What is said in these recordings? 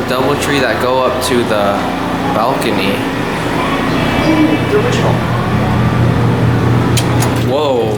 DoubleTree that go up to the balcony. The original. Whoa.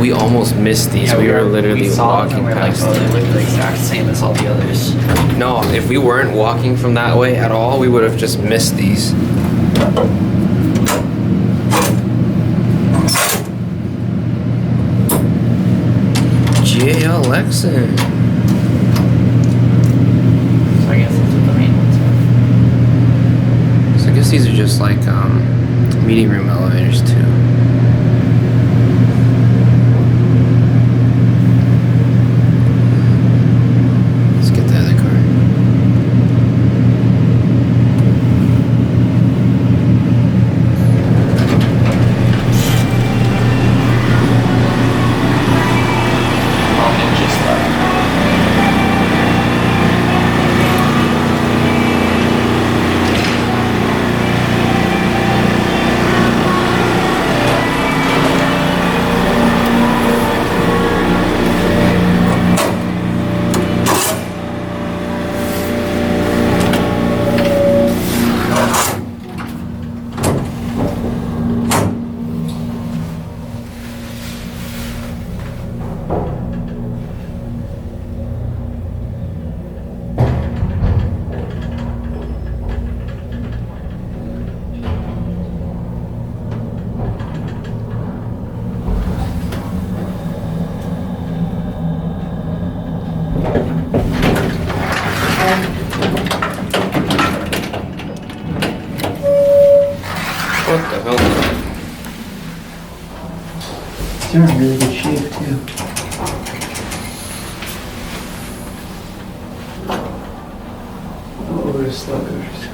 We almost missed these. Yeah, we were literally saw them walking and we're like, past oh, them. they look the exact same as all the others. No, if we weren't walking from that way at all, we would have just missed these. GAL Lexan. So I guess that's what the main ones are. So I guess these are just like meeting room elevators too. Let's get the other car. All ninja stuff. What the hell is that? They're in really good shape too. Oh, we're sluggers.